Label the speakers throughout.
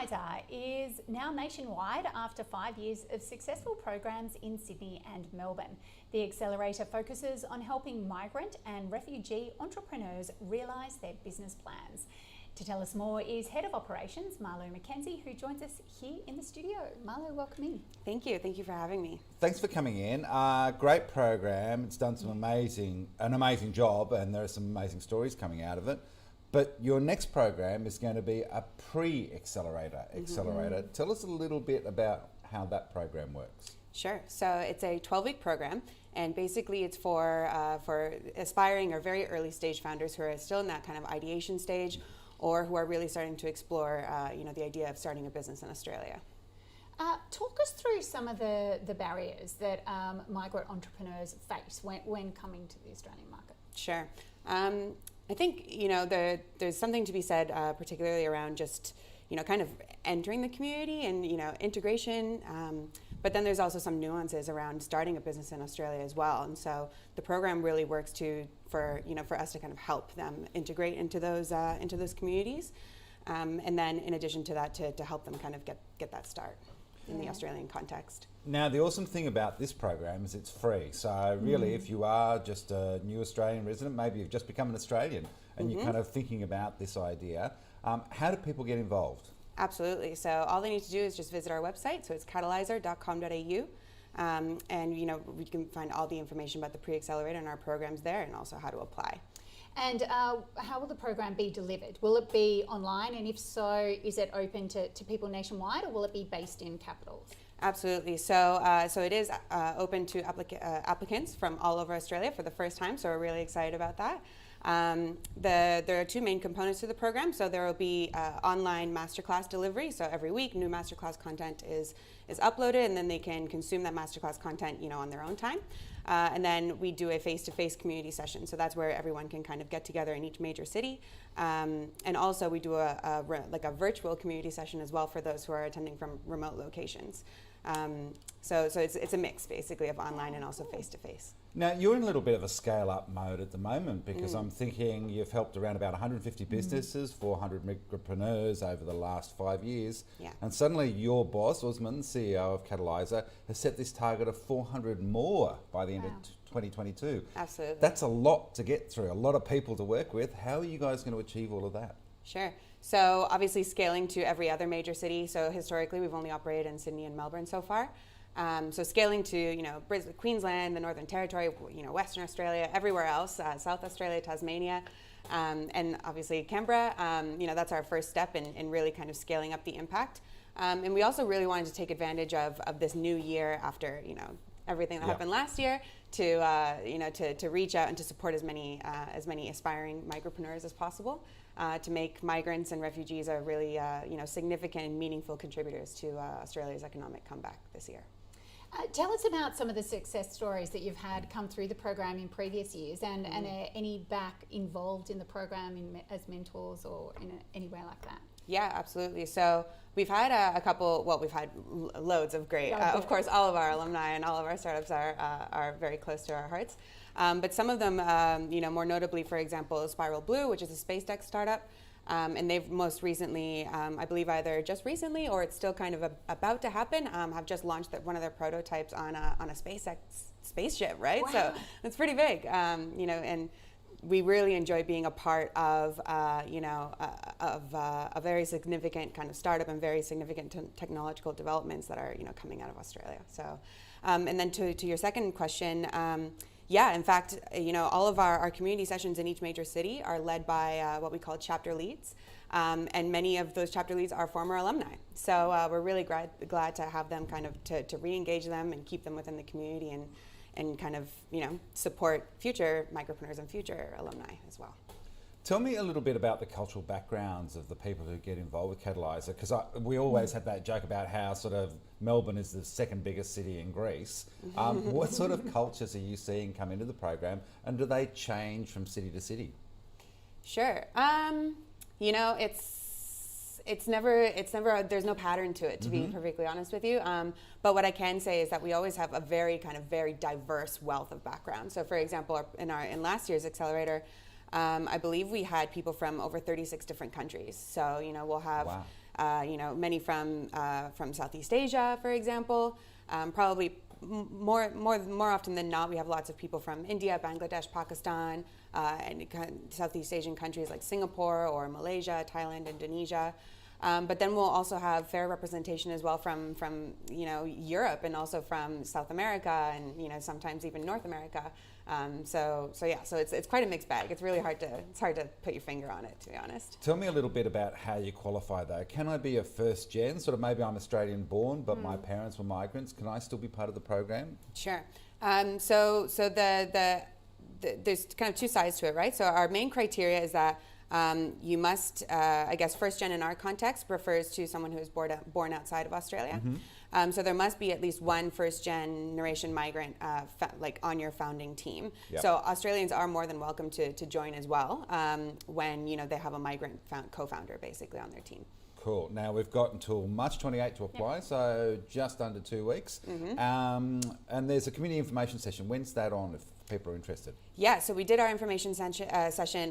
Speaker 1: Catalyzer is now nationwide after 5 years of successful programs in Sydney and Melbourne. The Accelerator focuses on helping migrant and refugee entrepreneurs realise their business plans. To tell us more is Head of Operations, Marlowe Mackenzie, who joins us here in the studio. Marlowe, welcome in.
Speaker 2: Thank you for having me.
Speaker 3: Thanks for coming in. Great program. It's done an amazing job, and there are some amazing stories coming out of it. But your next program is going to be a Pre-Accelerator. Tell us a little bit about how that program works.
Speaker 2: Sure. So it's a 12-week program, and basically it's for aspiring or very early stage founders who are still in that kind of ideation stage, or who are really starting to explore, the idea of starting a business in Australia.
Speaker 1: Talk us through some of the barriers that migrant entrepreneurs face when coming to the Australian market.
Speaker 2: Sure. I think, there's something to be said, particularly around just, kind of entering the community and, integration. But then there's also some nuances around starting a business in Australia as well. And so the program really works for us to kind of help them integrate into those communities. And then in addition to that, to help them kind of get that start in the Australian context.
Speaker 3: Now, the awesome thing about this program is it's free. So really, if you are just a new Australian resident, maybe you've just become an Australian and you're kind of thinking about this idea, how do people get involved?
Speaker 2: Absolutely. So all they need to do is just visit our website. So it's catalyzer.com.au. And we can find all the information about the Pre-Accelerator and our programs there, and also how to apply.
Speaker 1: And how will the program be delivered? Will it be online? And if so, is it open to people nationwide, or will it be based in capitals?
Speaker 2: Absolutely. So it is open to applicants from all over Australia for the first time. So we're really excited about that. There are two main components to the program. So there will be online masterclass delivery. So every week, new masterclass content is uploaded, and then they can consume that masterclass content, on their own time. And then we do a face-to-face community session. So that's where everyone can kind of get together in each major city. And also we do a virtual community session as well for those who are attending from remote locations. So it's a mix basically of online and also face-to-face.
Speaker 3: Now, you're in a little bit of a scale-up mode at the moment, because I'm thinking you've helped around about 150 businesses, 400 migrantpreneurs over the last 5 years.
Speaker 2: Yeah.
Speaker 3: And suddenly your boss, Usman, CEO of Catalyzer, has set this target of 400 more by the end of 2022.
Speaker 2: Absolutely.
Speaker 3: That's a lot to get through, a lot of people to work with. How are you guys going to achieve all of that?
Speaker 2: Sure. So obviously scaling to every other major city. So historically, we've only operated in Sydney and Melbourne so far. So scaling to, Brisbane, Queensland, the Northern Territory, Western Australia, everywhere else, South Australia, Tasmania, and obviously Canberra, that's our first step in really kind of scaling up the impact. And we also really wanted to take advantage of this new year after, everything that happened last year to reach out and to support as many aspiring migrantpreneurs as possible, to make migrants and refugees are really, significant and meaningful contributors to Australia's economic comeback this year.
Speaker 1: Tell us about some of the success stories that you've had come through the program in previous years, and any back involved in the program as mentors or in any way like that.
Speaker 2: Yeah, absolutely. So we've had we've had loads of great, of course, all of our alumni and all of our startups are very close to our hearts. But some of them, more notably, for example, Spiral Blue, which is a space tech startup. And they've most recently, I believe either just recently or it's still kind of about to happen, have just launched one of their prototypes on a SpaceX spaceship, right?
Speaker 1: Wow.
Speaker 2: So it's pretty big, and we really enjoy being a part of, a very significant kind of startup and very significant technological developments that are, coming out of Australia. So, and then to your second question, in fact, all of our community sessions in each major city are led by what we call chapter leads. And many of those chapter leads are former alumni. So we're really glad to have them kind of to re-engage them and keep them within the community and kind of, support future migrantpreneurs and future alumni as well.
Speaker 3: Tell me a little bit about the cultural backgrounds of the people who get involved with Catalyzer, because we always had that joke about how sort of Melbourne is the second biggest city in Greece. What sort of cultures are you seeing come into the program, and do they change from city to city?
Speaker 2: Sure. It's never, there's no pattern to it, to be perfectly honest with you. But what I can say is that we always have a very diverse wealth of background. So for example, in last year's Accelerator, I believe we had people from over 36 different countries. So, we'll have Many from Southeast Asia, for example. Probably more often than not, we have lots of people from India, Bangladesh, Pakistan, and Southeast Asian countries like Singapore or Malaysia, Thailand, Indonesia. But then we'll also have fair representation as well from Europe, and also from South America, and sometimes even North America. So it's quite a mixed bag. It's really hard to put your finger on it, to be honest.
Speaker 3: Tell me a little bit about how you qualify though. Can I be a first gen? Sort of maybe I'm Australian born, but my parents were migrants. Can I still be part of the program?
Speaker 2: Sure. So there's kind of two sides to it, right? So our main criteria is that you must, first gen in our context refers to someone who is born outside of Australia. So there must be at least one first generation migrant on your founding team.
Speaker 3: Yep.
Speaker 2: So Australians are more than welcome to join as well when they have a migrant co-founder basically on their team.
Speaker 3: Cool. Now we've got until March 28 to apply, so just under 2 weeks. And there's a community information session. When's that on if people are interested?
Speaker 2: Yeah, so we did our information session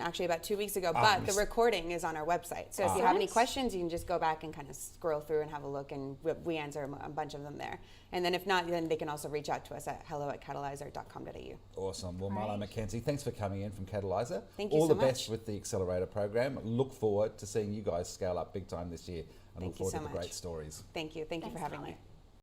Speaker 2: actually about 2 weeks ago, but the recording is on our website. So if you have any questions, you can just go back and kind of scroll through and have a look, and we answer a bunch of them there. And then if not, then they can also reach out to us at hello@catalyzer.com.au.
Speaker 3: Awesome. Well, Marlowe, Mackenzie, thanks for coming in from Catalyzer.
Speaker 2: Thank you
Speaker 3: All
Speaker 2: so
Speaker 3: the
Speaker 2: much.
Speaker 3: best with the Accelerator program. Look forward to seeing you guys scale up big time this year, and
Speaker 2: Thank
Speaker 3: look
Speaker 2: you
Speaker 3: forward
Speaker 2: so
Speaker 3: to the
Speaker 2: much.
Speaker 3: great stories.
Speaker 2: Thank you. Thank you for having me.